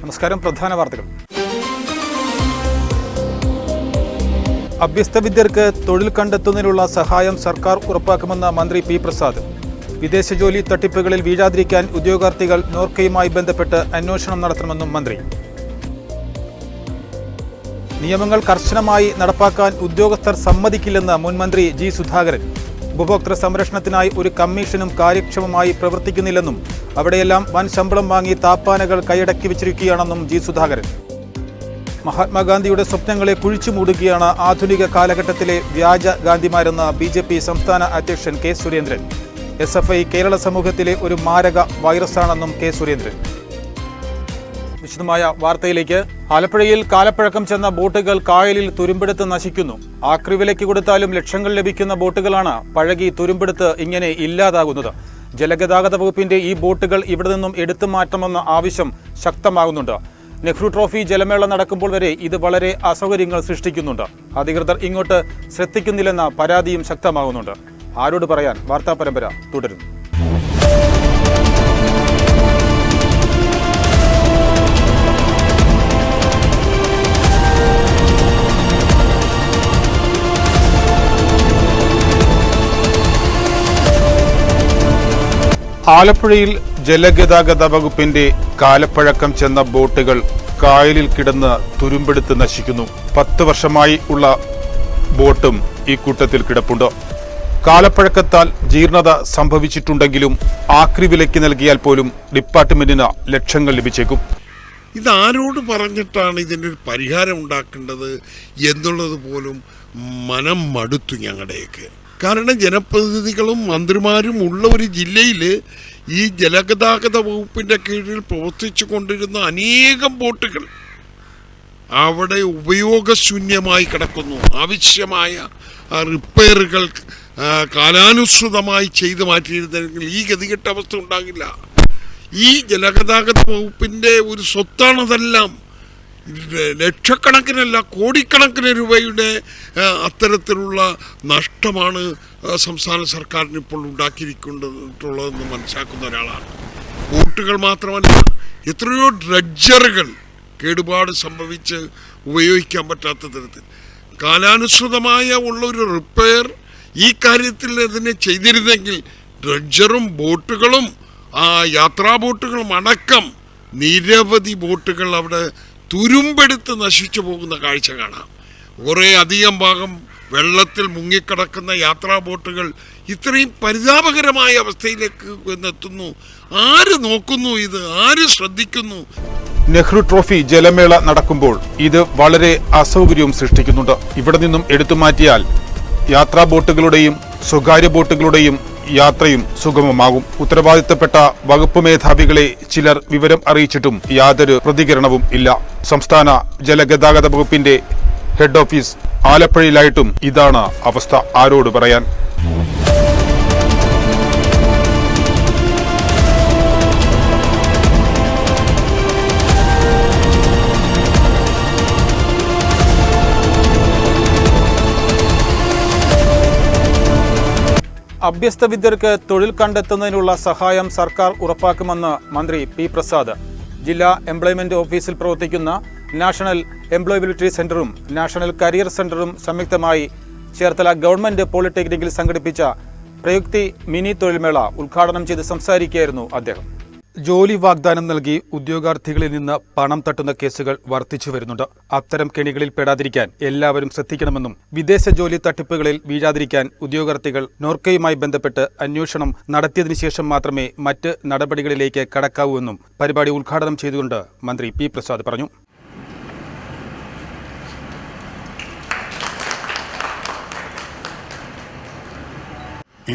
നമസ്കാരം. പ്രധാന വാർത്തകൾ. അഭ്യസ്ത വിദ്യർക്ക് തൊഴിൽ കണ്ടെത്തുന്നതിനുള്ള സഹായം സർക്കാർ ഉറപ്പാക്കുമെന്ന് മന്ത്രി പി പ്രസാദ്. വിദേശ ജോലി തട്ടിപ്പുകളിൽ വീഴാതിരിക്കാൻ ഉദ്യോഗാർത്ഥികൾ നോർക്കയുമായി ബന്ധപ്പെട്ട് അന്വേഷണം നടത്തണമെന്നും മന്ത്രി. നിയമങ്ങൾ കർശനമായി നടപ്പാക്കാൻ ഉദ്യോഗസ്ഥർ സമ്മതിക്കില്ലെന്ന് മുൻ മന്ത്രി ജി സുധാകരൻ. ഉപഭോക്തൃ സംരക്ഷണത്തിനായി ഒരു കമ്മീഷനും കാര്യക്ഷമമായി പ്രവർത്തിക്കുന്നില്ലെന്നും അവിടെയെല്ലാം വൻ ശമ്പളം വാങ്ങി താപ്പാനകൾ കൈയടക്കി വെച്ചിരിക്കുകയാണെന്നും ജി സുധാകരൻ. മഹാത്മാഗാന്ധിയുടെ സ്വപ്നങ്ങളെ കുഴിച്ചുമൂടുകയാണ് ആധുനിക കാലഘട്ടത്തിലെ വ്യാജ ഗാന്ധിമാരെന്ന് BJP സംസ്ഥാന അധ്യക്ഷൻ കെ സുരേന്ദ്രൻ. SFI കേരള സമൂഹത്തിലെ ഒരു മാരക വൈറസാണെന്നും കെ സുരേന്ദ്രൻ. വിശദമായ വാർത്തയിലേക്ക്. ആലപ്പുഴയിൽ കാലപ്പഴക്കം ചെന്ന ബോട്ടുകൾ കായലിൽ തുരുമ്പെടുത്ത് നശിക്കുന്നു. ആക്രിവിലയ്ക്ക് കൊടുത്താലും ലക്ഷങ്ങൾ ലഭിക്കുന്ന ബോട്ടുകളാണ് പഴകി തുരുമ്പെടുത്ത് ഇങ്ങനെ ഇല്ലാതാകുന്നത്. ജലഗതാഗത വകുപ്പിന്റെ ഈ ബോട്ടുകൾ ഇവിടെ നിന്നും എടുത്തു മാറ്റണമെന്ന ആവശ്യം ശക്തമാകുന്നുണ്ട്. നെഹ്റു ട്രോഫി ജലമേള നടക്കുമ്പോൾ വരെ ഇത് വളരെ അസൗകര്യങ്ങൾ സൃഷ്ടിക്കുന്നുണ്ട്. അധികൃതർ ഇങ്ങോട്ട് ശ്രദ്ധിക്കുന്നില്ലെന്ന പരാതിയും ശക്തമാകുന്നുണ്ട്. ആരോട് പറയാൻ? വാർത്താ പരമ്പര തുടരുന്നു. ആലപ്പുഴയിൽ ജലഗതാഗത വകുപ്പിന്റെ കാലപ്പഴക്കം ചെന്ന ബോട്ടുകൾ കായലിൽ കിടന്ന് തുരുമ്പെടുത്ത് നശിക്കുന്നു. 10 വർഷമായി ഉള്ള ബോട്ടും ഈ കൂട്ടത്തിൽ കിടപ്പുണ്ട്. കാലപ്പഴക്കത്താൽ ജീർണത സംഭവിച്ചിട്ടുണ്ടെങ്കിലും ആക്രി വിലയ്ക്ക് നൽകിയാൽ പോലും ഡിപ്പാർട്ട്മെന്റിന് ലക്ഷങ്ങൾ ലഭിച്ചേക്കും. ഇതാരോട് പറഞ്ഞിട്ടാണ് ഇതിൻ്റെ ഒരു പരിഹാരം ഉണ്ടാക്കേണ്ടത് എന്നുള്ളത് പോലും മനം മടുത്തു ഞങ്ങളുടെയൊക്കെ. കാരണം ജനപ്രതിനിധികളും മന്ത്രിമാരും ഉള്ള ഒരു ജില്ലയിൽ ഈ ജലഗതാഗത വകുപ്പിൻ്റെ കീഴിൽ പ്രവർത്തിച്ചു കൊണ്ടിരുന്ന അനേകം ബോട്ടുകൾ അവിടെ ഉപയോഗശൂന്യമായി കിടക്കുന്നു. ആവശ്യമായ റിപ്പയറുകൾ കാലാനുസൃതമായി ചെയ്തു മാറ്റിയിരുന്നെങ്കിൽ ഈ ഗതികെട്ട അവസ്ഥ ഉണ്ടാകില്ല. ഈ ജലഗതാഗത വകുപ്പിൻ്റെ ഒരു സ്വത്താണതെല്ലാം. ലക്ഷക്കണക്കിനല്ല കോടിക്കണക്കിന് രൂപയുടെ അത്തരത്തിലുള്ള നഷ്ടമാണ് സംസ്ഥാന സർക്കാരിന് ഇപ്പോൾ ഉണ്ടാക്കിയിരിക്കേണ്ടതുള്ളതെന്ന് മനസ്സിലാക്കുന്ന ഒരാളാണ്. ബോട്ടുകൾ മാത്രമല്ല, എത്രയോ ഡ്രഡ്ജറുകൾ കേടുപാട് സംഭവിച്ച് ഉപയോഗിക്കാൻ പറ്റാത്ത തരത്തിൽ കാലാനുസൃതമായ ഉള്ളൊരു റിപ്പയർ ഈ കാര്യത്തിൽ അതിനെ ചെയ്തിരുന്നെങ്കിൽ ഡ്രഡ്ജറും ബോട്ടുകളും യാത്രാ ബോട്ടുകളും അടക്കം നിരവധി ബോട്ടുകൾ അവിടെ തുരുമ്പെടുത്ത് നശിച്ചു പോകുന്ന കാഴ്ച കാണാം. കുറേ അധികം ഭാഗം വെള്ളത്തിൽ മുങ്ങിക്കിടക്കുന്ന യാത്രാ ബോട്ടുകൾ ഇത്രയും പരിതാപകരമായ അവസ്ഥയിലേക്ക് എത്തുന്നു. ആര് നോക്കുന്നു? ഇത് ആര് ശ്രദ്ധിക്കുന്നു? നെഹ്റു ട്രോഫി ജലമേള നടക്കുമ്പോൾ ഇത് വളരെ അസൗകര്യവും സൃഷ്ടിക്കുന്നുണ്ട്. ഇവിടെ നിന്നും എടുത്തു മാറ്റിയാൽ യാത്രാ ബോട്ടുകളുടെയും സ്വകാര്യ ബോട്ടുകളുടെയും യാത്രയും സുഗമമാകും. ഉത്തരവാദിത്തപ്പെട്ട വകുപ്പ് മേധാവികളെ ചിലർ വിവരം അറിയിച്ചിട്ടും യാതൊരു പ്രതികരണവും ഇല്ല. സംസ്ഥാന ജലഗതാഗത വകുപ്പിന്റെ ഹെഡ് ഓഫീസ് ആലപ്പുഴയിലായിട്ടും ഇതാണ് അവസ്ഥ. ആരോട് പറയാൻ? അഭ്യസ്ത വിദ്യർക്ക് തൊഴിൽ കണ്ടെത്തുന്നതിനുള്ള സഹായം സർക്കാർ ഉറപ്പാക്കുമെന്ന് മന്ത്രി പി പ്രസാദ്. ജില്ലാ എംപ്ലോയ്മെന്റ് ഓഫീസിൽ പ്രവർത്തിക്കുന്ന നാഷണൽ എംപ്ലോയബിലിറ്റി സെന്ററും നാഷണൽ കരിയർ സെന്ററും സംയുക്തമായി ചേർത്തല ഗവൺമെന്റ് പോളിടെക്നിക്കിൽ സംഘടിപ്പിച്ച പ്രയുക്തി മിനി തൊഴിൽമേള ഉദ്ഘാടനം ചെയ്ത് സംസാരിക്കുകയായിരുന്നു അദ്ദേഹം. ജോലി വാഗ്ദാനം നൽകി ഉദ്യോഗാർത്ഥികളിൽ നിന്ന് പണം തട്ടുന്ന കേസുകൾ വർദ്ധിച്ചു വരുന്നുണ്ട്. അത്തരം കെണികളിൽ പെടാതിരിക്കാൻ എല്ലാവരും ശ്രദ്ധിക്കണമെന്നും വിദേശ ജോലി തട്ടിപ്പുകളിൽ വീഴാതിരിക്കാൻ ഉദ്യോഗാർത്ഥികൾ നോർക്കയുമായി ബന്ധപ്പെട്ട് അന്വേഷണം നടത്തിയതിനു ശേഷം മാത്രമേ മറ്റ് നടപടികളിലേക്ക് കടക്കാവൂ എന്നും പരിപാടി ഉദ്ഘാടനം ചെയ്തുകൊണ്ട് മന്ത്രി പി പ്രസാദ് പറഞ്ഞു.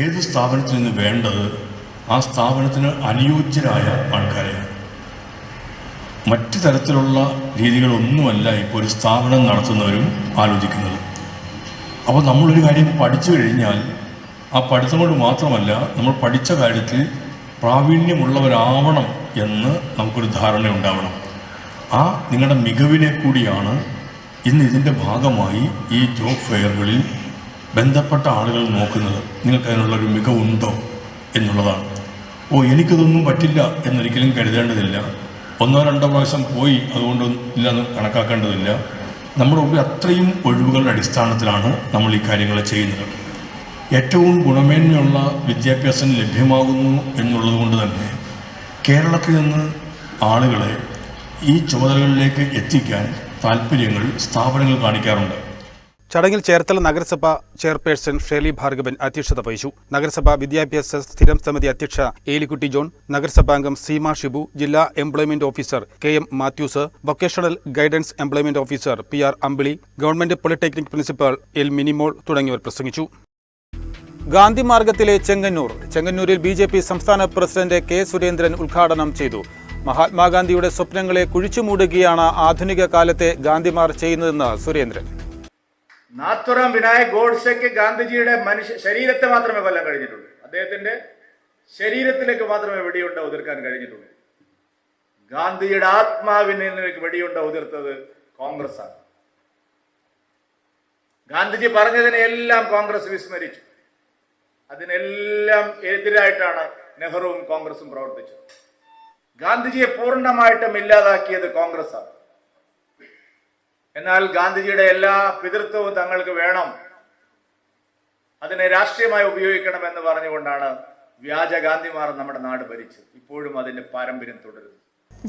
ഏത് സ്ഥാപനത്തിൽ നിന്ന് വേണ്ടത് ആ സ്ഥാപനത്തിന് അനുയോജ്യരായ ആൾക്കാരെയാണ്. മറ്റു തരത്തിലുള്ള രീതികളൊന്നുമല്ല ഇപ്പോൾ ഒരു സ്ഥാപനം നടത്തുന്നവരും ആലോചിക്കുന്നത്. അപ്പോൾ നമ്മളൊരു കാര്യം പഠിച്ചു കഴിഞ്ഞാൽ ആ പഠിത്തം കൊണ്ട് മാത്രമല്ല, നമ്മൾ പഠിച്ച കാര്യത്തിൽ പ്രാവീണ്യമുള്ളവരാവണം എന്ന് നമുക്കൊരു ധാരണ ഉണ്ടാവണം. ആ നിങ്ങളുടെ മികവിനെ കൂടിയാണ് ഇന്ന് ഇതിൻ്റെ ഭാഗമായി ഈ ജോബ് ഫെയറുകളിൽ ബന്ധപ്പെട്ട ആളുകൾ നോക്കുന്നത്. നിങ്ങൾക്കതിനുള്ളൊരു മികവുണ്ടോ എന്നുള്ളതാണ്. എനിക്കതൊന്നും പറ്റില്ല എന്നൊരിക്കലും കരുതേണ്ടതില്ല. ഒന്നോ രണ്ടോ പ്രാവശ്യം പോയി, അതുകൊണ്ട് ഇല്ലെന്ന് കണക്കാക്കേണ്ടതില്ല. നമ്മുടെ മുമ്പിൽ അത്രയും ഒഴിവുകളുടെ അടിസ്ഥാനത്തിലാണ് നമ്മൾ ഈ കാര്യങ്ങൾ ചെയ്യുന്നത്. ഏറ്റവും ഗുണമേന്മയുള്ള വിദ്യാഭ്യാസം ലഭ്യമാകുന്നു എന്നുള്ളത് കൊണ്ട് തന്നെ കേരളത്തിൽ നിന്ന് ആളുകളെ ഈ ചുമതലകളിലേക്ക് എത്തിക്കാൻ താല്പര്യങ്ങൾ സ്ഥാപനങ്ങൾ കാണിക്കാറുണ്ട്. ചടങ്ങിൽ ചേർത്തല നഗരസഭ ചെയർപേഴ്സൺ ഷേലി ഭാർഗവൻ അധ്യക്ഷത വഹിച്ചു. നഗരസഭ വിദ്യാഭ്യാസ സ്ഥിരം സമിതി അധ്യക്ഷ ഏലിക്കുട്ടി ജോൺ, നഗരസഭാംഗം സീമ ഷിബു, ജില്ലാ employment officer KM Mathews, vocational guidance employment officer PR Ambili, government polytechnic principal L Minimol തുടങ്ങിയവർ പ്രസംഗിച്ചു. ഗാന്ധി മാർഗത്തിലെ ചെങ്ങന്നൂരിൽ BJP സംസ്ഥാന പ്രസിഡന്റ് K സുരേന്ദ്രൻ ഉദ്ഘാടനം ചെയ്തു. മഹാത്മാഗാന്ധിയുടെ സ്വപ്നങ്ങളെ കുഴിച്ചുമൂടുകയാണ് ആധുനിക കാലത്തെ ഗാന്ധിമാർ ചെയ്യുന്നതെന്ന് സുരേന്ദ്രൻ. നാഥുറാം വിനായക് ഗോഡ്സെക്ക് ഗാന്ധിജിയുടെ ശരീരത്തെ മാത്രമേ കൊല്ലാൻ കഴിഞ്ഞിട്ടുള്ളൂ. അദ്ദേഹത്തിന്റെ ശരീരത്തിലേക്ക് മാത്രമേ വെടിയുണ്ട ഉതിർക്കാൻ കഴിഞ്ഞിട്ടുള്ളൂ. ഗാന്ധിജിയുടെ ആത്മാവിലേക്ക് വെടിയുണ്ട ഉതിർത്തത് കോൺഗ്രസ് ആണ്. ഗാന്ധിജി പറഞ്ഞതിനെല്ലാം കോൺഗ്രസ് വിസ്മരിച്ചു. അതിനെല്ലാം എതിരായിട്ടാണ് നെഹ്റുവും കോൺഗ്രസും പ്രവർത്തിച്ചത്. ഗാന്ധിജിയെ പൂർണ്ണമായിട്ടും ഇല്ലാതാക്കിയത് കോൺഗ്രസ് ആണ്. എന്നാൽ ഗാന്ധിജിയുടെ എല്ലാ പിതൃത്വവും തങ്ങൾക്ക് വേണം, അതിനെ രാഷ്ട്രീയമായി ഉപയോഗിക്കണമെന്ന് പറഞ്ഞുകൊണ്ടാണ് വ്യാജ ഗാന്ധിമാർ നമ്മുടെ നാട് ഭരിച്ചത്. ഇപ്പോഴും അതിന്റെ പാരമ്പര്യം തുടരുന്നു.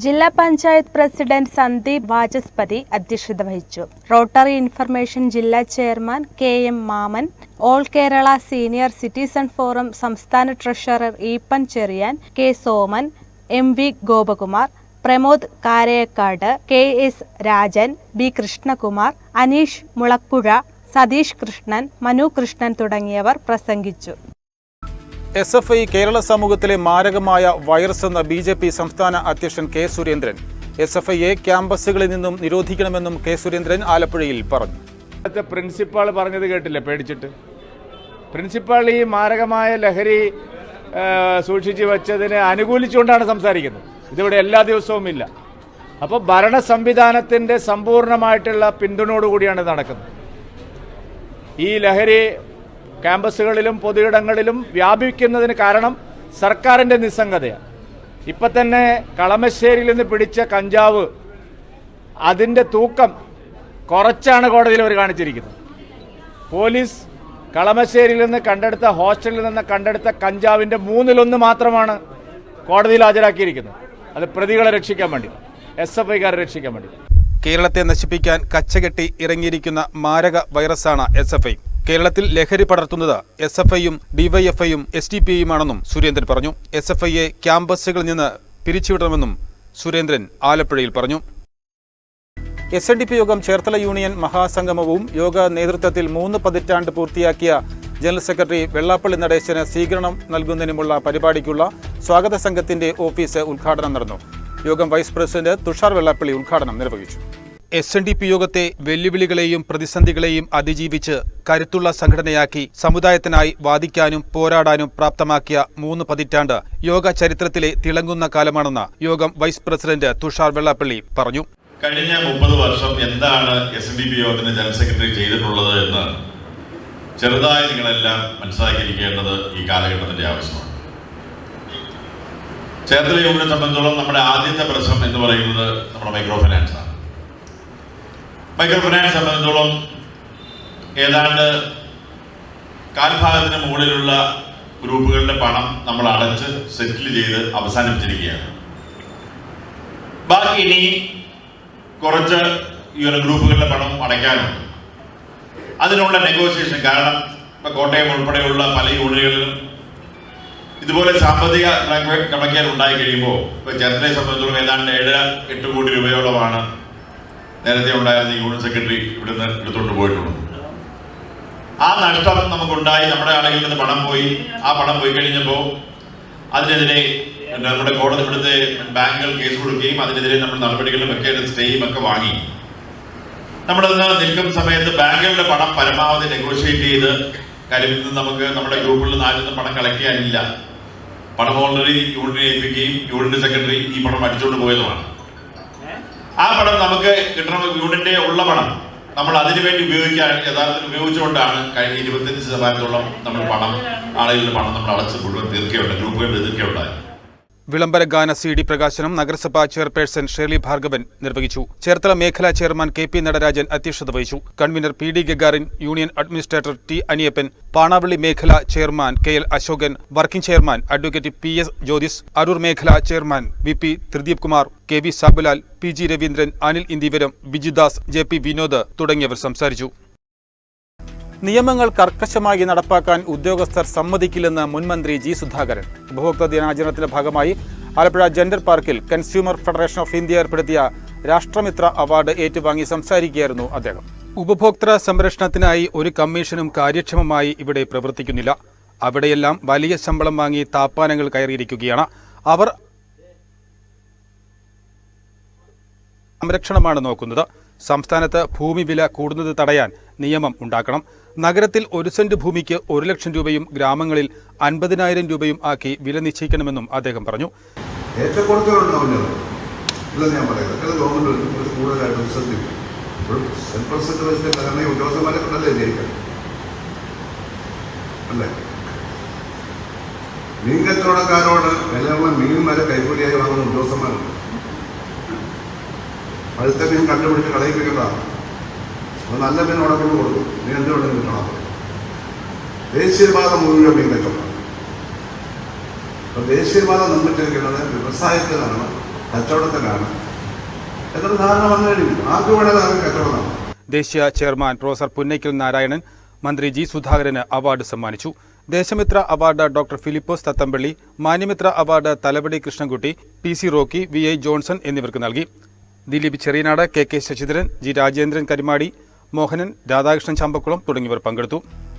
ജില്ലാ പഞ്ചായത്ത് പ്രസിഡന്റ് സന്ദീപ് വാചസ്പതി അധ്യക്ഷത വഹിച്ചു. റോട്ടറി ഇൻഫർമേഷൻ ജില്ലാ chairman KM Mammen, all Kerala senior citizen forum സംസ്ഥാന treasurer Eapen Cherian, K Soman, MV Gopakumar, Pramod Karayakkad, KS Rajan, B Krishnakumar, Aneesh Mulakkuzha, Satheesh Krishnan, Manu Krishnan തുടങ്ങിയവർ പ്രസംഗിച്ചു. SFI കേരള സമൂഹത്തിലെ മാരകമായ വൈറസ് എന്ന BJP സംസ്ഥാന അധ്യക്ഷൻ K സുരേന്ദ്രൻ. SFIയെ ക്യാമ്പസുകളിൽ നിന്നും നിരോധിക്കണമെന്നും K സുരേന്ദ്രൻ ആലപ്പുഴയിൽ പറഞ്ഞു. പ്രിൻസിപ്പാൾ പറഞ്ഞത് കേട്ടില്ലേ? പേടിച്ചിട്ട് പ്രിൻസിപ്പാൾ ഈ മാരകമായ ലഹരി സൂക്ഷിച്ചു വെച്ചതിനെ അനുകൂലിച്ചുകൊണ്ടാണ് സംസാരിക്കുന്നത്. ഇതിവിടെ എല്ലാ ദിവസവും ഇല്ല. അപ്പോൾ ഭരണ സംവിധാനത്തിൻ്റെ സമ്പൂർണ്ണമായിട്ടുള്ള പിന്തുണയോടുകൂടിയാണ് നടക്കുന്നത്. ഈ ലഹരി ക്യാമ്പസുകളിലും പൊതുയിടങ്ങളിലും വ്യാപിക്കുന്നതിന് കാരണം സർക്കാരിൻ്റെ നിസ്സംഗതയാണ്. ഇപ്പം തന്നെ കളമശ്ശേരിയിൽ നിന്ന് പിടിച്ച കഞ്ചാവ്, അതിൻ്റെ തൂക്കം കുറച്ചാണ് കോടതിയിൽ അവർ കാണിച്ചിരിക്കുന്നത്. പോലീസ് കളമശ്ശേരിയിൽ നിന്ന് കണ്ടെടുത്ത, ഹോസ്റ്റലിൽ നിന്ന് കണ്ടെടുത്ത കഞ്ചാവിൻ്റെ 1/3 മാത്രമാണ് കോടതിയിൽ ഹാജരാക്കിയിരിക്കുന്നത്. അത് പ്രതികളെ രക്ഷിക്കാൻ വേണ്ടി, SFIക്കാരെ രക്ഷിക്കാൻ വേണ്ടി. കേരളത്തെ നശിപ്പിക്കാൻ കച്ചകെട്ടി ഇറങ്ങിയിരിക്കുന്ന മാരക വൈറസാണ് SFI. കേരളത്തിൽ ലഹരി പടർത്തുന്നത് SFIയും DYFIയും SDPIയുമാണെന്നും സുരേന്ദ്രൻ പറഞ്ഞു. SFIയെ ക്യാമ്പസുകളിൽ നിന്ന് പിരിച്ചുവിടണമെന്നും സുരേന്ദ്രൻ ആലപ്പുഴയിൽ പറഞ്ഞു. SNDP യോഗം ചേർത്തല യൂണിയൻ മഹാസംഗമവും യോഗ നേതൃത്വത്തിൽ 3 പതിറ്റാണ്ട് പൂർത്തിയാക്കിയ ജനറൽ സെക്രട്ടറി വെള്ളാപ്പള്ളി നടേശന് സ്വീകരണം നൽകുന്നതിനുമുള്ള പരിപാടിക്കുള്ള സ്വാഗത സംഘത്തിന്റെ ഓഫീസ് ഉദ്ഘാടനം നടന്നു. യോഗം വൈസ് പ്രസിഡന്റ് തുഷാർ വെള്ളാപ്പള്ളി ഉദ്ഘാടനം നിർവഹിച്ചു. SNDP യോഗത്തെ വെല്ലുവിളികളെയും പ്രതിസന്ധികളെയും അതിജീവിച്ച് കരുത്തുള്ള സംഘടനയാക്കി സമുദായത്തിനായി വാദിക്കാനും പോരാടാനും പ്രാപ്തമാക്കിയ 3 പതിറ്റാണ്ട് യോഗ ചരിത്രത്തിലെ തിളങ്ങുന്ന കാലമാണെന്ന് യോഗം വൈസ് പ്രസിഡന്റ് തുഷാർ വെള്ളാപ്പള്ളി പറഞ്ഞു. കഴിഞ്ഞ 30 വർഷം എന്താണ് SNDP യോഗത്തിന്റെ ജനറൽ സെക്രട്ടറി ചെയ്തിട്ടുള്ളത് എന്ന് ചെറുതായി നിങ്ങളെല്ലാം മനസ്സിലാക്കിയിരിക്കേണ്ടത് ഈ കാലഘട്ടത്തിന്റെ ആവശ്യമാണ്. ചേർത്തല യൂണിയനെ സംബന്ധിച്ചോളം നമ്മുടെ ആദ്യത്തെ പ്രശ്നം എന്ന് പറയുന്നത് നമ്മുടെ മൈക്രോ ഫിനാൻസ് ആണ്. മൈക്രോ ഫിനാൻസ് സംബന്ധിച്ചോളം ഏതാണ്ട് കാൽഭാഗത്തിന് മുകളിലുള്ള ഗ്രൂപ്പുകളുടെ പണം നമ്മൾ അടച്ച് സെറ്റിൽ ചെയ്ത് അവസാനിപ്പിച്ചിരിക്കുകയാണ്. ബാക്കി ഇനി കുറച്ച് ഗ്രൂപ്പുകളുടെ പണം അടയ്ക്കാനുണ്ട്. അതിനുള്ള നെഗോസിയേഷൻ, കാരണം ഇപ്പം കോട്ടയം ഉൾപ്പെടെയുള്ള പല യൂണിയനുകളിലും ഇതുപോലെ സാമ്പത്തിക കണക്കേൽ ഉണ്ടായി കഴിയുമ്പോൾ ഇപ്പോൾ ചേർത്തലയെ സംബന്ധിച്ചിടത്തോളം ഏതാണ്ട് 7-8 കോടി രൂപയോളമാണ് നേരത്തെ ഉണ്ടായിരുന്ന യൂണിയൻ സെക്രട്ടറി ഇവിടുന്ന് എടുത്തുകൊണ്ട് പോയിട്ടുള്ളത്. ആ നഷ്ടം നമുക്കുണ്ടായി, നമ്മുടെ ആളുകളിൽ നിന്ന് പണം പോയി. ആ പണം പോയി കഴിഞ്ഞപ്പോൾ അതിനെതിരെ നമ്മുടെ കോടതി, ഇവിടുത്തെ ബാങ്കുകൾ കേസ് കൊടുക്കുകയും അതിനെതിരെ നമ്മൾ നടപടികളും ഒക്കെ സ്റ്റേയും ഒക്കെ വാങ്ങി. നമ്മളിന്ന് നിൽക്കുന്ന സമയത്ത് ബാങ്കുകളുടെ പണം പരമാവധി നെഗോഷിയേറ്റ് ചെയ്ത്, കാര്യം ഇന്ന് നമുക്ക് നമ്മുടെ ഗ്രൂപ്പുകളിൽ നാലിൽ പണം കളക്ട് ചെയ്യാനില്ല. പണം ഓൾറെഡി യൂണിയനെ ഏൽപ്പിക്കുകയും യൂണിയൻ സെക്രട്ടറി ഈ പണം അടിച്ചുകൊണ്ട് പോയതുമാണ്. ആ പണം നമുക്ക് കിട്ടണം, യൂണിയന്റെ ഉള്ള പണം നമ്മൾ അതിനുവേണ്ടി ഉപയോഗിക്കാൻ യഥാർത്ഥത്തിൽ ഉപയോഗിച്ചുകൊണ്ടാണ് കഴിഞ്ഞ 25% നമ്മൾ പണം, ആളുകളുടെ പണം നമ്മൾ അടച്ച് മുഴുവൻ തീർക്കുകയുണ്ട്, ഗ്രൂപ്പുകൾ തീർക്കുകയുണ്ടായി. വിളംബര ഗാന CD പ്രകാശനം നഗരസഭാ ചെയർപേഴ്സൺ ഷേർലി ഭാർഗവൻ നിർവഹിച്ചു. ചേർത്തല മേഖലാ ചെയർമാൻ KP നടരാജൻ അധ്യക്ഷത വഹിച്ചു. Convener PD Gagarin, union administrator T Aniyappan, Panavally മേഖലാ chairman KL Ashokan, working chairman advocate PS Jyothis, Aroor മേഖലാ chairman VP Thrideep Kumar, KV Sabulal, PG Raveendran, Anil Indivaram, Bijudas, JP Vinod തുടങ്ങിയവർ സംസാരിച്ചു. നിയമങ്ങൾ കർക്കശമായി നടപ്പാക്കാൻ ഉദ്യോഗസ്ഥർ സമ്മതിക്കില്ലെന്ന് മുൻമന്ത്രി G സുധാകരൻ. ഉപഭോക്തൃ ദിനാചരണത്തിന്റെ ഭാഗമായി ആലപ്പുഴ ജെൻഡർ പാർക്കിൽ കൺസ്യൂമർ ഫെഡറേഷൻ ഓഫ് ഇന്ത്യ ഏർപ്പെടുത്തിയ രാഷ്ട്രമിത്ര അവാർഡ് ഏറ്റുവാങ്ങി സംസാരിക്കുകയായിരുന്നു അദ്ദേഹം. ഉപഭോക്തൃ സംരക്ഷണത്തിനായി ഒരു കമ്മീഷനും കാര്യക്ഷമമായി ഇവിടെ പ്രവർത്തിക്കുന്നില്ല. അവിടെയെല്ലാം വലിയ ശമ്പളം വാങ്ങി താപ്പാനങ്ങൾ കയറിയിരിക്കുകയാണ്. അവർ സംരക്ഷണമാണ് നോക്കുന്നത്. സംസ്ഥാനത്ത് ഭൂമി വില കൂടുന്നത് തടയാൻ നിയമം ഉണ്ടാക്കണം. നഗരത്തിൽ 1 സെന്റ് ഭൂമിക്ക് 1 ലക്ഷം രൂപയും ഗ്രാമങ്ങളിൽ 50,000 രൂപയും ആക്കി വില നിശ്ചയിക്കണമെന്നും അദ്ദേഹം പറഞ്ഞു. മീൻ കച്ചവടക്കാരോട് വിലയുള്ള മീൻ വരെ കൈക്കൂലിയായി വാങ്ങുന്ന ഉദ്യോഗസ്ഥന്മാരുണ്ട്. അടുത്ത മീൻ കണ്ടുപിടിച്ച് കളയിപ്പിക്കേണ്ടതാണ്. അത് നല്ല മീൻ ഉടക്കൊണ്ട് കൊടുക്കും. നീ എന്തുകൊണ്ടും കിട്ടണം. ദേശീയപാത മുഴുവൻ മീൻ കച്ചവടം. അപ്പോൾ ദേശീയപാത നിർമ്മിച്ചിരിക്കുന്നത് വ്യവസായത്തിലാണ്, കച്ചവടത്തിലാണ് എന്നൊരു ധാരണ വന്നു കഴിഞ്ഞു. ആർക്കും വേണേൽ കച്ചവടമാണ്. ദേശീയ ചെയർമാൻ പ്രൊഫസർ പുന്നയ്ക്കൽ നാരായണൻ മന്ത്രി G സുധാകരന് അവാർഡ് സമ്മാനിച്ചു. Deshamithra award doctor Philipose Thathampally, Manyamithra award Thalavady Krishnankutty, PC Rocky, VI Johnson എന്നിവർക്ക് നൽകി. ദിലീപ് ചെറിയനാട്, KK ശശിധരൻ, G രാജേന്ദ്രൻ കരിമാടി, മോഹനൻ, രാധാകൃഷ്ണൻ ചമ്പക്കുളം തുടങ്ങിയവർ പങ്കെടുത്തു.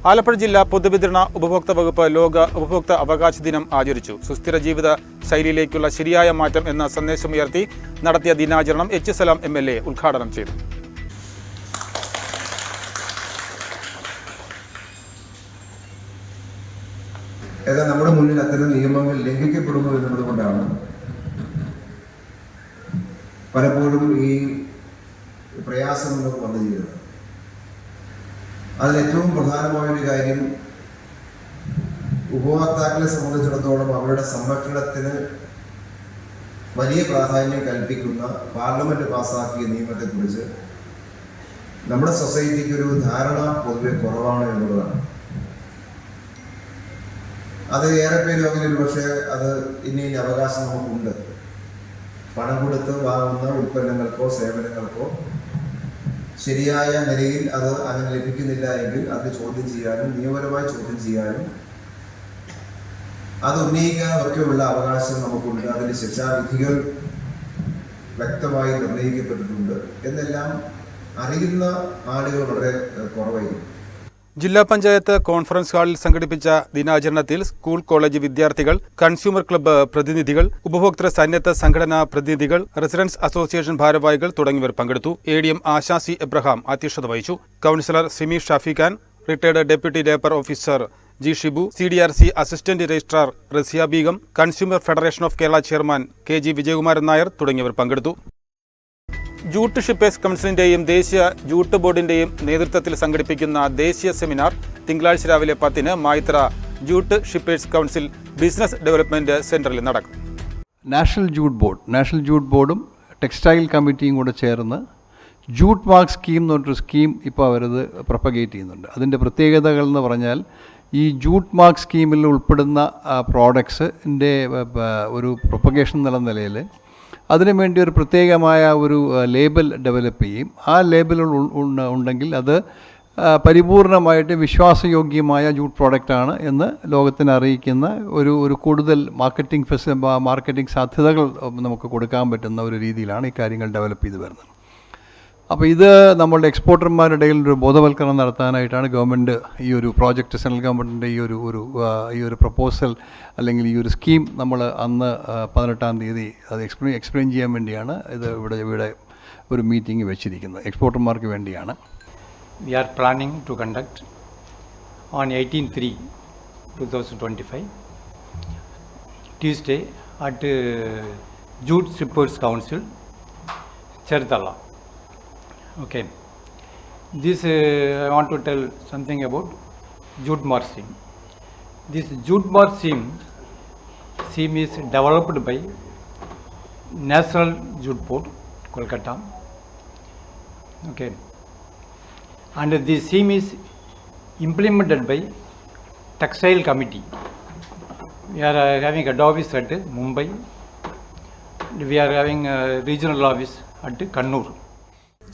ആലപ്പുഴ ജില്ലാ പൊതുവിതരണ ഉപഭോക്തൃ വകുപ്പ് ലോക ഉപഭോക്തൃ അവകാശ ദിനം ആചരിച്ചു. സുസ്ഥിര ജീവിത ശൈലിയിലേക്കുള്ള ശരിയായ മാറ്റം എന്ന സന്ദേശമുയർത്തി നടത്തിയ ദിനാചരണം H സലാം MLA ഉദ്ഘാടനം ചെയ്തു. നമ്മുടെ മുന്നിൽ അത്തരം നിയമങ്ങൾ ലംഘിക്കപ്പെടുന്നു എന്നതുകൊണ്ടാണ് പലപ്പോഴും ഈ പ്രയാസം നമുക്ക് വന്നു ചെയ്യുന്നത്. അതിലേറ്റവും പ്രധാനമായൊരു കാര്യം ഉപഭോക്താക്കളെ സംബന്ധിച്ചിടത്തോളം അവരുടെ സംരക്ഷണത്തിന് വലിയ പ്രാധാന്യം കൽപ്പിക്കുന്ന പാർലമെന്റ് പാസാക്കിയ നിയമത്തെക്കുറിച്ച് നമ്മുടെ സൊസൈറ്റിക്കൊരു ധാരണ പൊതുവെ കുറവാണ് എന്നുള്ളതാണ്. അത് ഏറെ പേരും അങ്ങനെ ഒരു പക്ഷേ അത് ഇനി അവകാശം നമുക്കുണ്ട്. പണം കൊടുത്ത് വാങ്ങുന്ന ഉൽപ്പന്നങ്ങൾക്കോ സേവനങ്ങൾക്കോ ശരിയായ നിലയിൽ അത് അങ്ങനെ ലഭിക്കുന്നില്ല എങ്കിൽ അത് ചോദ്യം ചെയ്യാനും നിയമപരമായി ചോദ്യം ചെയ്യാനും അത് ഉന്നയിക്കാനൊക്കെയുള്ള അവകാശം നമുക്കുണ്ട്. അതിൻ്റെ ശിക്ഷാവിധികൾ വ്യക്തമായി നിർണ്ണയിക്കപ്പെട്ടിട്ടുണ്ട് എന്നെല്ലാം അറിയുന്ന ആളുകൾ വളരെ കുറവായിരിക്കും. ജില്ലാ പഞ്ചായത്ത് കോൺഫറൻസ് ഹാളിൽ സംഘടിപ്പിച്ച ദിനാചരണത്തിൽ സ്കൂൾ കോളേജ് വിദ്യാർത്ഥികൾ, കൺസ്യൂമർ ക്ലബ്ബ് പ്രതിനിധികൾ, ഉപഭോക്തൃ സന്നദ്ധ സംഘടനാ പ്രതിനിധികൾ, റെസിഡൻസ് അസോസിയേഷൻ ഭാരവാഹികൾ തുടങ്ങിയവർ പങ്കെടുത്തു. ADM ആശാ C എബ്രഹാം അധ്യക്ഷത വഹിച്ചു. Councillor Simi Shafikhan, retired deputy labour officer G Shibu, CDRC assistant registrar Rasiya Begum, consumer federation of Kerala chairman KG Vijayakumaran Nair തുടങ്ങിയവർ പങ്കെടുത്തു. ജൂട്ട് ഷിപ്പേഴ്സ് കൗൺസിലിന്റെയും ദേശീയ ജൂട്ട് ബോർഡിന്റെയും നേതൃത്വത്തിൽ സംഘടിപ്പിക്കുന്ന ദേശീയ സെമിനാർ തിങ്കളാഴ്ച രാവിലെ 10-ന് മായിത്ര jute shippers council business development സെന്ററിൽ നടക്കും. നാഷണൽ ജൂട്ട് ബോർഡും ടെക്സ്റ്റൈൽ കമ്മിറ്റിയും കൂടെ ചേർന്ന് ജൂട്ട് മാർക്ക് സ്കീം എന്ന് പറഞ്ഞൊരു സ്കീം ഇപ്പോൾ അവരത് പ്രൊപ്പഗേറ്റ് ചെയ്യുന്നുണ്ട്. അതിൻ്റെ പ്രത്യേകതകൾ എന്ന് പറഞ്ഞാൽ ഈ ജൂട്ട് മാർക്ക് സ്കീമിൽ ഉൾപ്പെടുന്ന പ്രോഡക്ട്സിൻ്റെ ഒരു പ്രൊപ്പഗേഷൻ എന്നുള്ള നിലയിൽ അതിനു വേണ്ടി ഒരു പ്രത്യേകമായ ഒരു ലേബൽ ഡെവലപ്പ് ചെയ്യും. ആ ലേബൽ ഉണ്ടെങ്കിൽ അത് പരിപൂർണമായിട്ട് വിശ്വാസയോഗ്യമായ ജൂട്ട് പ്രോഡക്റ്റാണ് എന്ന് ലോകത്തിന് അറിയിക്കുന്ന ഒരു കൂടുതൽ മാർക്കറ്റിംഗ് സാധ്യതകൾ നമുക്ക് കൊടുക്കാൻ പറ്റുന്ന ഒരു രീതിയിലാണ് ഈ കാര്യങ്ങൾ ഡെവലപ്പ് ചെയ്ത് വരുന്നത്. അപ്പോൾ ഇത് നമ്മളുടെ എക്സ്പോർട്ടർമാരുടെ ഇടയിൽ ഒരു ബോധവൽക്കരണം നടത്താനായിട്ടാണ് ഗവൺമെൻറ് ഈ ഒരു പ്രോജക്റ്റ്, സെൻട്രൽ ഗവൺമെൻറ്റിൻ്റെ ഈ ഒരു പ്രപ്പോസൽ അല്ലെങ്കിൽ ഈ ഒരു സ്കീം നമ്മൾ അന്ന് 18-ാം തീയതി അത് എക്സ്പ്ലെയിൻ ചെയ്യാൻ വേണ്ടിയാണ് ഇത് ഇവിടെ ഒരു മീറ്റിംഗ് വെച്ചിരിക്കുന്നത്. എക്സ്പോർട്ടർമാർക്ക് വേണ്ടിയാണ്. We are planning to conduct on 18/3/2025 Tuesday at Jute Shippers Council, Cherthala. Okay, this I want to tell something about jute mark scheme. This jute mark scheme scheme is developed by National Jute Board, Kolkata. Okay. And this scheme is implemented by Textile Committee. We are having a office at Mumbai. We are having a regional office at Kannur.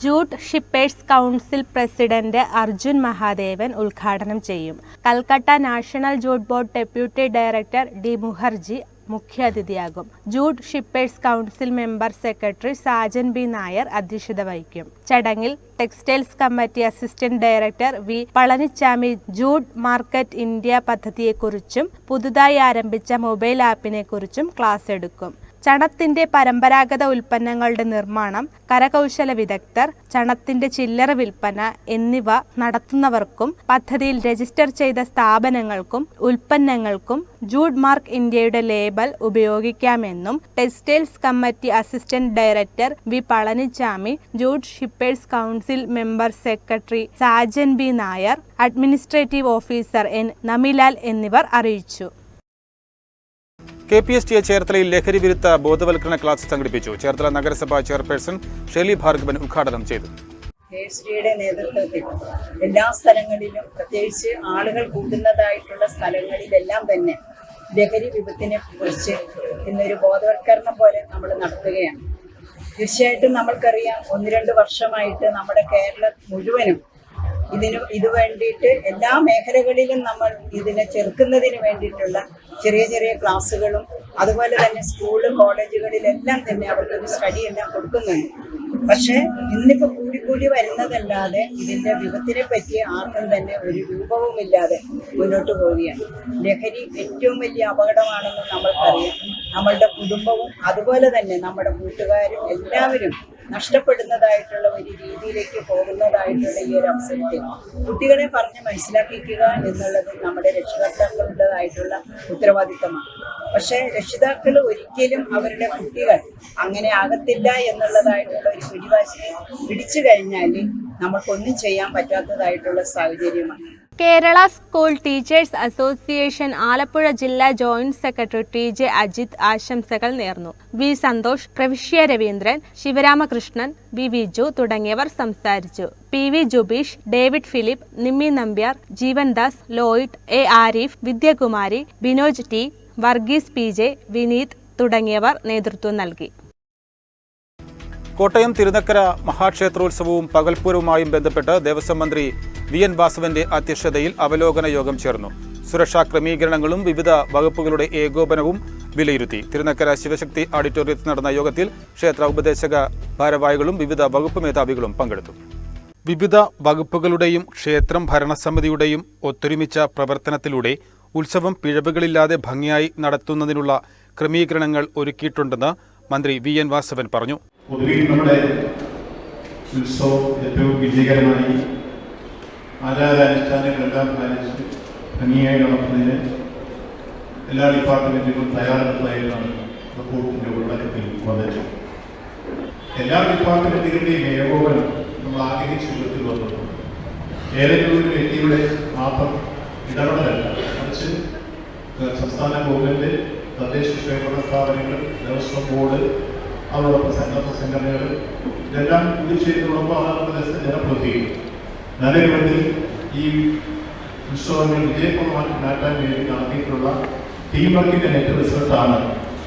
Jute shippers council president Arjun Mahadevan ഉദ്ഘാടനം ചെയ്യും. Calcutta national jute board deputy director D Mukherjee മുഖ്യാതിഥിയാകും. Jute shippers council member secretary Sajan B Nair അധ്യക്ഷത വഹിക്കും. ചടങ്ങിൽ textiles committee assistant director V Palanichami jute market India പദ്ധതിയെക്കുറിച്ചും പുതുതായി ആരംഭിച്ച mobile ആപ്പിനെക്കുറിച്ചും class എടുക്കും. ചണത്തിന്റെ പരമ്പരാഗത ഉൽപ്പന്നങ്ങളുടെ നിർമ്മാണം, കരകൗശല വിദഗ്ധർ, ചണത്തിന്റെ ചില്ലറ വിൽപ്പന എന്നിവ നടത്തുന്നവർക്കും പദ്ധതിയിൽ രജിസ്റ്റർ ചെയ്ത സ്ഥാപനങ്ങൾക്കും ഉൽപ്പന്നങ്ങൾക്കും ജൂട്ട് മാർക്ക് ഇന്ത്യയുടെ ലേബൽ ഉപയോഗിക്കാമെന്നും textiles committee assistant director V Palanichami, jute shippers council member secretary Sajan B Nair, administrative officer N Namilal എന്നിവർ അറിയിച്ചു. KPSTA ചേർത്തലയിൽ ലഹരി വിരുദ്ധ ബോധവൽക്കരണ ക്ലാസ് സംഘടിപ്പിച്ചു. ചേർത്തല നഗരസഭാ ചെയർപേഴ്സൺ ഷെലി ഭാർഗവൻ ഉദ്ഘാടനം ചെയ്തു. KSTയുടെ നേതൃത്വത്തിൽ എല്ലാ സ്ഥലങ്ങളിലും, പ്രത്യേകിച്ച് ആളുകൾ കൂടുന്നതായിട്ടുള്ള സ്ഥലങ്ങളിലെല്ലാം തന്നെ ലഹരി വിപത്തിനെ കുറിച്ച് ഇന്നൊരു ബോധവൽക്കരണം പോലെ നമ്മൾ നടത്തുകയാണ്. തീർച്ചയായിട്ടും നമ്മൾക്കറിയാം, 1-2 വർഷമായിട്ട് നമ്മുടെ കേരളം മുഴുവനും ഇത് വേണ്ടിയിട്ട് എല്ലാ മേഖലകളിലും നമ്മൾ ഇതിനെ ചെറുക്കുന്നതിന് വേണ്ടിയിട്ടുള്ള ചെറിയ ചെറിയ ക്ലാസ്സുകളും അതുപോലെ തന്നെ സ്കൂള് കോളേജുകളിലെല്ലാം തന്നെ അവർക്കൊരു സ്റ്റഡി എല്ലാം കൊടുക്കുന്നുണ്ട്. പക്ഷേ ഇന്നിപ്പോൾ കൂടി വരുന്നതല്ലാതെ ഇതിൻ്റെ വിപത്തിനെ പറ്റി ആർക്കും തന്നെ ഒരു രൂപവുമില്ലാതെ മുന്നോട്ട് പോവുകയാണ്. ലഹരി ഏറ്റവും വലിയ അപകടമാണെന്ന് നമ്മൾക്കറിയാം. നമ്മളുടെ കുടുംബവും അതുപോലെ തന്നെ നമ്മുടെ കൂട്ടുകാരും എല്ലാവരും നഷ്ടപ്പെടുന്നതായിട്ടുള്ള ഒരു രീതിയിലേക്ക് പോകുന്നതായിട്ടുള്ള ഈ ഒരു അവസരത്തിൽ കുട്ടികളെ പറഞ്ഞ് മനസ്സിലാക്കിക്കുക എന്നുള്ളത് നമ്മുടെ രക്ഷിതാക്കളുടേതായിട്ടുള്ള ഉത്തരവാദിത്തമാണ്. പക്ഷേ രക്ഷിതാക്കൾ ഒരിക്കലും അവരുടെ കുട്ടികൾ അങ്ങനെ ആകത്തില്ല എന്നുള്ളതായിട്ടുള്ള ഒരു പിടിവാശിയെ പിടിച്ചു കഴിഞ്ഞാൽ നമുക്കൊന്നും ചെയ്യാൻ പറ്റാത്തതായിട്ടുള്ള സാഹചര്യമാണ്. Kerala school teachers association Alappuzha ജില്ലാ ജോയിന്റ് സെക്രട്ടറി TJ അജിത് ആശംസകൾ നേർന്നു. വി സന്തോഷ്, പ്രവിശ്യ രവീന്ദ്രൻ, ശിവരാമകൃഷ്ണൻ, വി വിജു തുടങ്ങിയവർ സംസാരിച്ചു. PV Jubeesh, David Philip, Nimmi Nambiar, Jeevandas, Lloyd, A Arif, Vidyakumari, Binoj T, Varghese PJ, Vineeth തുടങ്ങിയവർ നേതൃത്വം നൽകി. കോട്ടയം തിരുനക്കര മഹാക്ഷേത്രോത്സവവും പകൽപ്പൂരവുമായും ബന്ധപ്പെട്ട് ദേവസ്വം മന്ത്രി VN വാസവന്റെ അധ്യക്ഷതയിൽ അവലോകന യോഗം ചേർന്നു. സുരക്ഷാ ക്രമീകരണങ്ങളും വിവിധ വകുപ്പുകളുടെ ഏകോപനവും വിലയിരുത്തി. തിരുനക്കര ശിവശക്തി ഓഡിറ്റോറിയത്തിൽ നടന്ന യോഗത്തിൽ ക്ഷേത്ര ഉപദേശക ഭാരവാഹികളും വിവിധ വകുപ്പ് മേധാവികളും പങ്കെടുത്തു. വിവിധ വകുപ്പുകളുടെയും ക്ഷേത്രം ഭരണസമിതിയുടെയും ഒത്തൊരുമിച്ച പ്രവർത്തനത്തിലൂടെ ഉത്സവം പിഴവുകളില്ലാതെ ഭംഗിയായി നടത്തുന്നതിനുള്ള ക്രമീകരണങ്ങൾ ഒരുക്കിയിട്ടുണ്ടെന്ന് മന്ത്രി VN വാസവൻ പറഞ്ഞു. പൊതുവെ നമ്മുടെ ഉത്സവം ഏറ്റവും വിജയകരമായി ആചാരാനുഷ്ഠാനങ്ങളെല്ലാം പാലിച്ച് ഭംഗിയായി നടത്തുന്നതിന് എല്ലാ ഡിപ്പാർട്ട്മെൻറ്റുകളും തയ്യാറെടുത്തതായിട്ടാണ് റിപ്പോർട്ടിൻ്റെ ഉള്ളടക്കത്തിൽ വന്നത്. എല്ലാ ഡിപ്പാർട്ട്മെൻറ്റുകളുടെയും ഏകോപനം നമ്മൾ ആഗ്രഹിച്ച വിധത്തിൽ വന്നിട്ടുണ്ട്. ഏതെങ്കിലും ഒരു വ്യക്തിയുടെ മാത്രം ഇടപെടലല്ല, മറിച്ച് സംസ്ഥാന ഗവൺമെൻറ്, തദ്ദേശ സ്വയംഭരണ സ്ഥാപനങ്ങൾ, ദേവസ്വം ബോർഡ്, അതോടൊപ്പം സന്നദ്ധ സംഘടനകൾ ഇതെല്ലാം കൂടിച്ചേരുന്നതോടൊപ്പം അതാത് പ്രദേശത്തെ ജനപ്രതിനിധികൾ നല്ല രൂപത്തിൽ ഈ ഉത്സവങ്ങൾ വിജയപ്രദമാക്കി മാറ്റാൻ വേണ്ടി നടത്തിയിട്ടുള്ള ടീം വർക്കിൻ്റെ നെറ്റ് റിസൾട്ടാണ്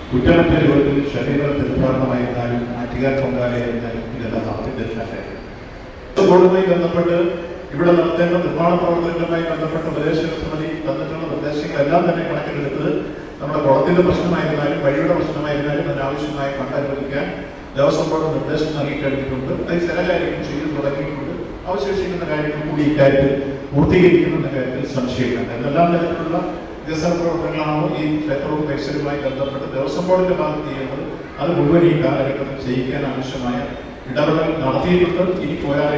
കുറ്റമറ്റ രൂപത്തിൽ ശരീര തീർത്ഥാടനമായിരുന്നാലും ആറ്റുകാൽ പൊങ്കാലയായിരുന്നാലും ഇതെല്ലാം നടത്തിയിട്ടുണ്ടായത്. ബോർഡുമായി ബന്ധപ്പെട്ട് ഇവിടെ നടത്തേണ്ട നിർമ്മാണ പ്രവർത്തനങ്ങളുമായി ബന്ധപ്പെട്ട ഉപദേശക സമിതി തന്നിട്ടുള്ള നിർദ്ദേശങ്ങളെല്ലാം തന്നെ കണക്കിലെടുത്ത് നമ്മുടെ കുളത്തിൻ്റെ പ്രശ്നമായിരുന്നാലും വഴിയുടെ പ്രശ്നമായിരുന്നാലും അതിനാവശ്യമായ ഫണ്ട് അനുവദിക്കാൻ ദേവസ്വം ബോർഡ് നിർദ്ദേശം നൽകിക്കഴിഞ്ഞിട്ടുണ്ട്. അത് ചില കാര്യങ്ങൾ ചെയ്തു തുടങ്ങിയിട്ടുണ്ട്. അവശേഷിക്കുന്ന കാര്യങ്ങൾ കൂടി ഇക്കാര്യത്തിൽ പൂർത്തീകരിക്കുന്ന കാര്യത്തിൽ സംശയമില്ല. എന്തെല്ലാം തരത്തിലുള്ള വികസന പ്രവർത്തനങ്ങളാണോ ഈ ക്ഷേത്രവും പരിസരവുമായി ബന്ധപ്പെട്ട് ദേവസ്വം ബോർഡിന്റെ ഭാഗത്ത് ചെയ്യുന്നത് അത് മുഴുവൻ ഈ കാലഘട്ടത്തിൽ ചെയ്യിക്കാൻ ആവശ്യമായ ഇടപെടൽ നടത്തിയിട്ടുണ്ട്. ഇനി പോരാതെ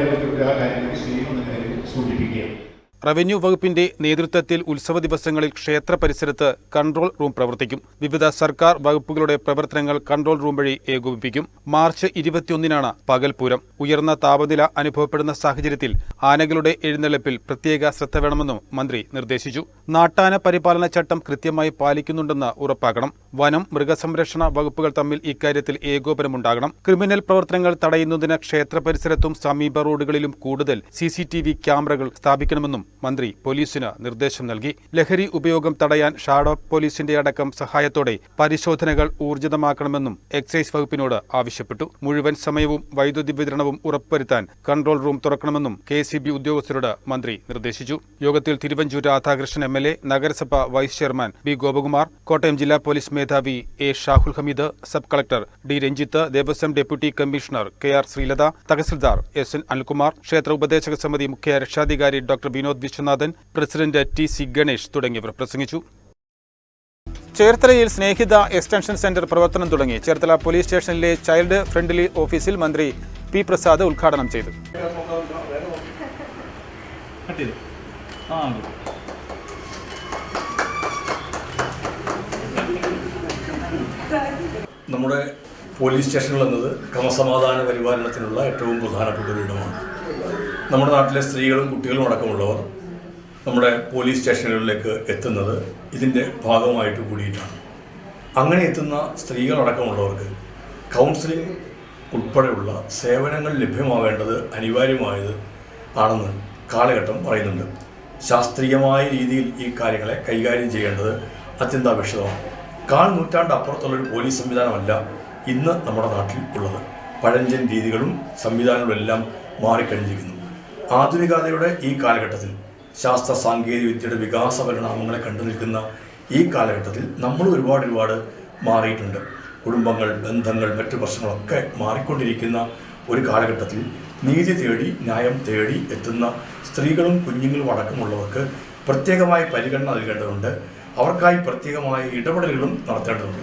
ആ കാര്യങ്ങൾ ചെയ്യുമെന്ന കാര്യം സൂചിപ്പിക്കുകയാണ്. റവന്യൂ വകുപ്പിന്റെ നേതൃത്വത്തിൽ ഉത്സവ ദിവസങ്ങളിൽ ക്ഷേത്ര പരിസരത്ത് കൺട്രോൾ റൂം പ്രവർത്തിക്കും. വിവിധ സർക്കാർ വകുപ്പുകളുടെ പ്രവർത്തനങ്ങൾ കൺട്രോൾ റൂം വഴി ഏകോപിപ്പിക്കും. മാർച്ച് 21-നാണ് പകൽപൂരം. ഉയർന്ന താപനില അനുഭവപ്പെടുന്ന സാഹചര്യത്തിൽ ആനകളുടെ എഴുന്നള്ളിപ്പിൽ പ്രത്യേക ശ്രദ്ധ വേണമെന്നും മന്ത്രി നിർദ്ദേശിച്ചു. നാട്ടാന പരിപാലന ചട്ടം കൃത്യമായി പാലിക്കുന്നുണ്ടെന്ന് ഉറപ്പാക്കണം. വനം, മൃഗസംരക്ഷണ വകുപ്പുകൾ തമ്മിൽ ഇക്കാര്യത്തിൽ ഏകോപനമുണ്ടാകണം. ക്രിമിനൽ പ്രവർത്തനങ്ങൾ തടയുന്നതിന് ക്ഷേത്ര പരിസരത്തും സമീപ റോഡുകളിലും കൂടുതൽ CCTV ക്യാമറകൾ സ്ഥാപിക്കണമെന്നും മന്ത്രി പോലീസിന് നിർദ്ദേശം നൽകി. ലഹരി ഉപയോഗം തടയാൻ ഷാഡോ പോലീസിന്റെ അടക്കം സഹായത്തോടെ പരിശോധനകൾ ഊർജിതമാക്കണമെന്നും എക്സൈസ് വകുപ്പിനോട് ആവശ്യപ്പെട്ടു. മുഴുവൻ സമയവും വൈദ്യുതി വിതരണവും ഉറപ്പുവരുത്താൻ കൺട്രോൾ റൂം തുറക്കണമെന്നും KSEB ഉദ്യോഗസ്ഥരോട് മന്ത്രി നിർദ്ദേശിച്ചു. യോഗത്തിൽ തിരുവഞ്ചൂർ രാധാകൃഷ്ണൻ MLA, നഗരസഭ vice chairman B. Gopakumar, Kottayam ജില്ലാ പോലീസ് മേധാവി A. Shahul Hameed, sub collector D. Ranjith, Devaswom deputy commissioner KR Sreelatha, tahsildar SN Anilkumar, ക്ഷേത്ര ഉപദേശക സമിതി മുഖ്യ രക്ഷാധികാരി doctor Vinod Viswanathan, president TC Ganesh തുടങ്ങിയവർ പ്രസംഗിച്ചു. ചേർത്തലയിൽ സ്നേഹിത എക്സ്റ്റൻഷൻ സെന്റർ പ്രവർത്തനം തുടങ്ങി. ചേർത്തല പോലീസ് സ്റ്റേഷനിലെ ചൈൽഡ് ഫ്രണ്ട്ലി ഓഫീസിൽ മന്ത്രി P. പ്രസാദ് ഉദ്ഘാടനം ചെയ്തു. നമ്മുടെ പോലീസ് സ്റ്റേഷനുകൾ എന്നത് ക്രമസമാധാന പരിപാലനത്തിനുള്ള ഏറ്റവും പ്രധാനപ്പെട്ട ഒരു ഇടമാണ്. നമ്മുടെ നാട്ടിലെ സ്ത്രീകളും കുട്ടികളും അടക്കമുള്ളവർ നമ്മുടെ പോലീസ് സ്റ്റേഷനുകളിലേക്ക് എത്തുന്നത് ഇതിൻ്റെ ഭാഗമായിട്ട് കൂടിയിട്ടാണ്. അങ്ങനെ എത്തുന്ന സ്ത്രീകളടക്കമുള്ളവർക്ക് കൗൺസിലിംഗ് ഉൾപ്പെടെയുള്ള സേവനങ്ങൾ ലഭ്യമാവേണ്ടത് അനിവാര്യമായത് ആണെന്ന് കാലഘട്ടം പറയുന്നുണ്ട്. ശാസ്ത്രീയമായ രീതിയിൽ ഈ കാര്യങ്ങളെ കൈകാര്യം ചെയ്യേണ്ടത് അത്യന്താപേക്ഷിതമാണ്. 1/4 നൂറ്റാണ്ട് അപ്പുറത്തുള്ളൊരു പോലീസ് സംവിധാനമല്ല ഇന്ന് നമ്മുടെ നാട്ടിൽ ഉള്ളത്. പഴഞ്ചൻ രീതികളും സംവിധാനങ്ങളും എല്ലാം മാറിക്കഴിഞ്ഞിരിക്കുന്നു. ആധുനികതയുടെ ഈ കാലഘട്ടത്തിൽ, ശാസ്ത്ര സാങ്കേതിക വിദ്യയുടെ വികാസ പരിണാമങ്ങളെ കണ്ടു നിൽക്കുന്ന ഈ കാലഘട്ടത്തിൽ നമ്മൾ ഒരുപാട് മാറിയിട്ടുണ്ട്. കുടുംബങ്ങൾ, ബന്ധങ്ങൾ, മറ്റു പ്രശ്നങ്ങളൊക്കെ മാറിക്കൊണ്ടിരിക്കുന്ന ഒരു കാലഘട്ടത്തിൽ നീതി തേടി, ന്യായം തേടി എത്തുന്ന സ്ത്രീകളും കുഞ്ഞുങ്ങളും അടക്കമുള്ളവർക്ക് പ്രത്യേകമായ പരിഗണന നൽകേണ്ടതുണ്ട്. അവർക്കായി പ്രത്യേകമായ ഇടപെടലുകളും നടത്തേണ്ടതുണ്ട്.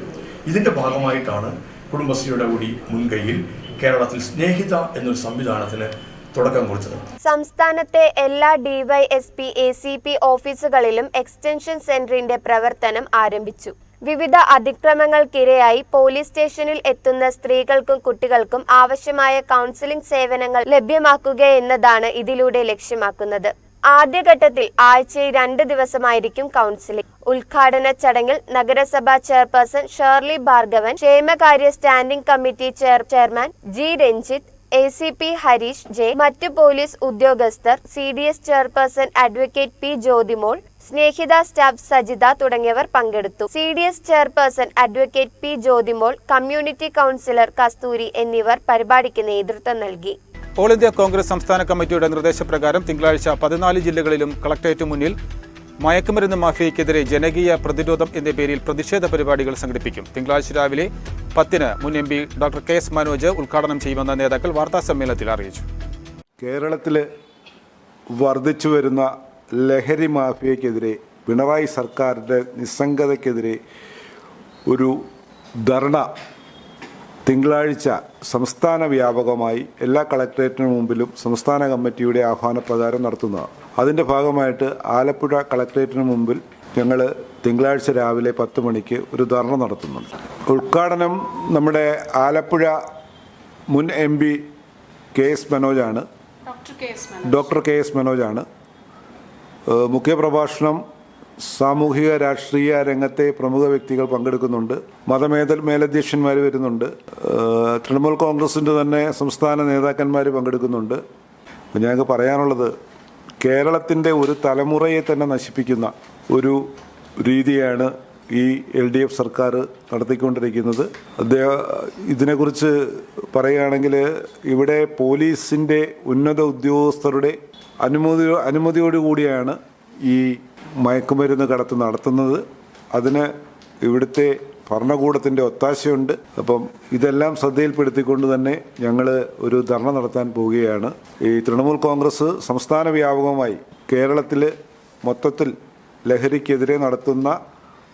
ഇതിൻ്റെ ഭാഗമായിട്ടാണ് കുടുംബശ്രീയുടെ കൂടി മുൻകൈയിൽ കേരളത്തിൽ സ്നേഹിത എന്നൊരു സംവിധാനത്തിന് തുടക്കം കുറിച്ചത്. സംസ്ഥാനത്തെ എല്ലാ DYSP ACP ഓഫീസുകളിലും എക്സ്റ്റൻഷൻ സെന്ററിന്റെ പ്രവർത്തനം ആരംഭിച്ചു. വിവിധ അതിക്രമങ്ങൾക്കിരയായി പോലീസ് സ്റ്റേഷനിൽ എത്തുന്ന സ്ത്രീകൾക്കും കുട്ടികൾക്കും ആവശ്യമായ കൗൺസിലിംഗ് സേവനങ്ങൾ ലഭ്യമാക്കുകയെന്നതാണ് ഇതിലൂടെ ലക്ഷ്യമാക്കുന്നത്. ആദ്യഘട്ടത്തിൽ ആഴ്ചയിൽ 2 ദിവസമായിരിക്കും കൗൺസിലിംഗ്. ഉദ്ഘാടന ചടങ്ങിൽ നഗരസഭാ ചെയർപേഴ്സൺ ഷേർലി ഭാർഗവൻ, ക്ഷേമകാര്യ standing committee chairman G. Ranjith, ACP Hareesh J, മറ്റു പോലീസ് ഉദ്യോഗസ്ഥർ, CDS chairperson advocate P. Jyothimol, Snehitha staff Sajitha തുടങ്ങിയവർ പങ്കെടുത്തു. CDS chairperson advocate P. Jyothimol, community counsellor Kasthuri എന്നിവർ പരിപാടിക്ക് നേതൃത്വം നൽകി. ഓൾ ഇന്ത്യ കോൺഗ്രസ് സംസ്ഥാന കമ്മിറ്റിയുടെ നിർദ്ദേശപ്രകാരം തിങ്കളാഴ്ച 14 ജില്ലകളിലും കളക്ടറേറ്റ് മുന്നിൽ മയക്കുമരുന്ന് മാഫിയയ്ക്കെതിരെ ജനകീയ പ്രതിരോധം എന്ന പേരിൽ പ്രതിഷേധ പരിപാടികൾ സംഘടിപ്പിക്കും. തിങ്കളാഴ്ച രാവിലെ 10-ന് മുൻ MP ഡോക്ടർ KS മനോജ് ഉദ്ഘാടനം ചെയ്യുമെന്ന് നേതാക്കൾ വാർത്താസമ്മേളനത്തിൽ അറിയിച്ചു. കേരളത്തിൽ വർദ്ധിച്ചു വരുന്ന ലഹരി മാഫിയയ്ക്കെതിരെ, പിണറായി സർക്കാരിൻ്റെ നിസ്സംഗതയ്ക്കെതിരെ ഒരു ധർണ തിങ്കളാഴ്ച സംസ്ഥാന വ്യാപകമായി എല്ലാ കളക്ടറേറ്റിന് മുമ്പിലും സംസ്ഥാന കമ്മിറ്റിയുടെ ആഹ്വാനപ്രകാരം നടത്തുന്നതാണ്. അതിൻ്റെ ഭാഗമായിട്ട് ആലപ്പുഴ കളക്ടറേറ്റിന് മുമ്പിൽ ഞങ്ങൾ തിങ്കളാഴ്ച രാവിലെ 10 മണിക്ക് ഒരു ധർണ നടത്തുന്നുണ്ട്. ഉദ്ഘാടനം നമ്മുടെ ആലപ്പുഴ മുൻ MP ഡോക്ടർ KS മനോജാണ്. മുഖ്യപ്രഭാഷണം സാമൂഹിക രാഷ്ട്രീയ രംഗത്തെ പ്രമുഖ വ്യക്തികൾ പങ്കെടുക്കുന്നുണ്ട്. മേലധ്യക്ഷന്മാർ വരുന്നുണ്ട്. തൃണമൂൽ കോൺഗ്രസിൻ്റെ തന്നെ സംസ്ഥാന നേതാക്കന്മാർ പങ്കെടുക്കുന്നുണ്ട്. ഞങ്ങൾക്ക് പറയാനുള്ളത്, കേരളത്തിൻ്റെ ഒരു തലമുറയെ തന്നെ നശിപ്പിക്കുന്ന ഒരു രീതിയാണ് ഈ LDF സർക്കാർ നടത്തിക്കൊണ്ടിരിക്കുന്നത്. ഇതിനെക്കുറിച്ച് പറയുകയാണെങ്കിൽ ഇവിടെ പോലീസിൻ്റെ ഉന്നത ഉദ്യോഗസ്ഥരുടെ അനുമതിയോടുകൂടിയാണ് ഈ മയക്കുമരുന്ന് കടത്ത് നടത്തുന്നത്. അതിന് ഇവിടുത്തെ ഭരണകൂടത്തിൻ്റെ ഒത്താശയുണ്ട്. അപ്പം ഇതെല്ലാം ശ്രദ്ധയിൽപ്പെടുത്തിക്കൊണ്ട് തന്നെ ഞങ്ങൾ ഒരു ധർണ നടത്താൻ പോവുകയാണ്. ഈ തൃണമൂൽ കോൺഗ്രസ് സംസ്ഥാന വ്യാപകമായി കേരളത്തിൽ മൊത്തത്തിൽ ലഹരിക്കെതിരെ നടത്തുന്ന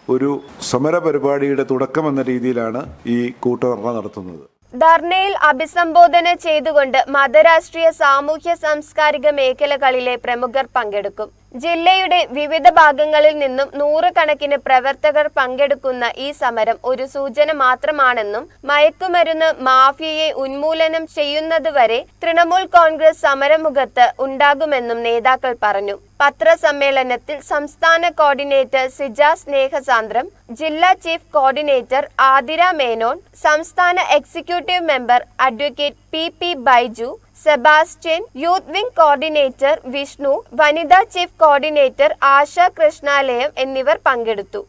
ഒരു സമര പരിപാടിയുടെ തുടക്കമെന്ന രീതിയിലാണ് ഈ കൂട്ടുധർണ നടത്തുന്നത്. ധർണയിൽ അഭിസംബോധന ചെയ്തുകൊണ്ട് മതരാഷ്ട്രീയ, സാമൂഹ്യ, സാംസ്കാരിക മേഖലകളിലെ പ്രമുഖർ പങ്കെടുക്കും. ജില്ലയുടെ വിവിധ ഭാഗങ്ങളിൽ നിന്നും നൂറുകണക്കിന് പ്രവർത്തകർ പങ്കെടുക്കുന്ന ഈ സമരം ഒരു സൂചന മാത്രമാണെന്നും മയക്കുമരുന്ന് മാഫിയയെ ഉന്മൂലനം ചെയ്യുന്നതുവരെ തൃണമൂൽ കോൺഗ്രസ് സമരമുഖത്ത് ഉണ്ടാകുമെന്നും നേതാക്കൾ പറഞ്ഞു. പത്രസമ്മേളനത്തിൽ സംസ്ഥാന കോർഡിനേറ്റർ സിജ സ്നേഹസാന്ദ്രം, ജില്ലാ ചീഫ് കോർഡിനേറ്റർ ആതിര മേനോൻ, സംസ്ഥാന executive member advocate P Baiju, Sebastian, youth wing coordinator Vishnu, വനിതാ ചീഫ് കോർഡിനേറ്റർ ആശ കൃഷ്ണാലയം എന്നിവർ പങ്കെടുത്തു.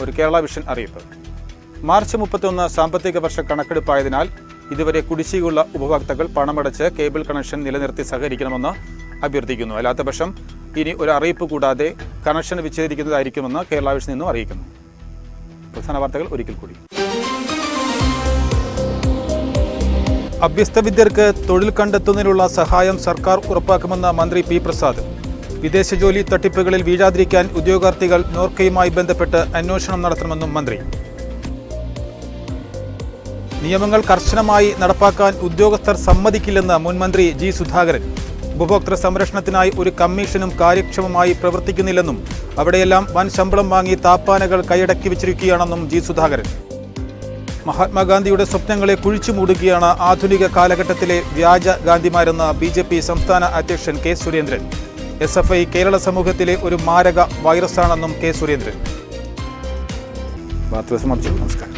ഒരു കേരള വിഷൻ അറിയിപ്പ്. മാർച്ച് 31 സാമ്പത്തിക വർഷ കണക്കെടുപ്പായതിനാൽ ഇതുവരെ കുടിശ്ശികയുള്ള ഉപഭോക്താക്കൾ പണമടച്ച് കേബിൾ കണക്ഷൻ നിലനിർത്തി സഹകരിക്കണമെന്ന് അഭ്യർത്ഥിക്കുന്നു. അല്ലാത്തപക്ഷം ഇനി ഒരു അറിയിപ്പ് കൂടാതെ കണക്ഷൻ വിച്ഛേദിക്കുന്നതായിരിക്കുമെന്ന് കേരള വിഷൻ നിന്നും അറിയിക്കുന്നു. പ്രധാന വാർത്തകൾ ഒരിക്കൽ കൂടി. അഭ്യസ്ത വിദ്യർക്ക് തൊഴിൽ കണ്ടെത്തുന്നതിനുള്ള സഹായം സർക്കാർ ഉറപ്പാക്കുമെന്ന് മന്ത്രി പി പ്രസാദ്. വിദേശ ജോലി തട്ടിപ്പുകളിൽ വീഴാതിരിക്കാൻ ഉദ്യോഗാർത്ഥികൾ നോർക്കയുമായി ബന്ധപ്പെട്ട് അന്വേഷണം നടത്തണമെന്നും മന്ത്രി. നിയമങ്ങൾ കർശനമായി നടപ്പാക്കാൻ ഉദ്യോഗസ്ഥർ സമ്മതിക്കില്ലെന്ന് മുൻമന്ത്രി ജി സുധാകരൻ. ഉപഭോക്തൃ സംരക്ഷണത്തിനായി ഒരു കമ്മീഷനും കാര്യക്ഷമമായി പ്രവർത്തിക്കുന്നില്ലെന്നും അവിടെയെല്ലാം വൻ ശമ്പളം വാങ്ങി താപ്പാനകൾ കൈയടക്കി വെച്ചിരിക്കുകയാണെന്നും ജി സുധാകരൻ. മഹാത്മാഗാന്ധിയുടെ സ്വപ്നങ്ങളെ കുഴിച്ചുമൂടുകയാണ് ആധുനിക കാലഘട്ടത്തിലെ വ്യാജ ഗാന്ധിമാരെന്ന് BJP സംസ്ഥാന അധ്യക്ഷൻ കെ സുരേന്ദ്രൻ. SFI കേരള സമൂഹത്തിലെ ഒരു മാരക വൈറസാണെന്നും കെ സുരേന്ദ്രൻ. വാർത്ത സമാപിച്ചു. നമസ്കാരം.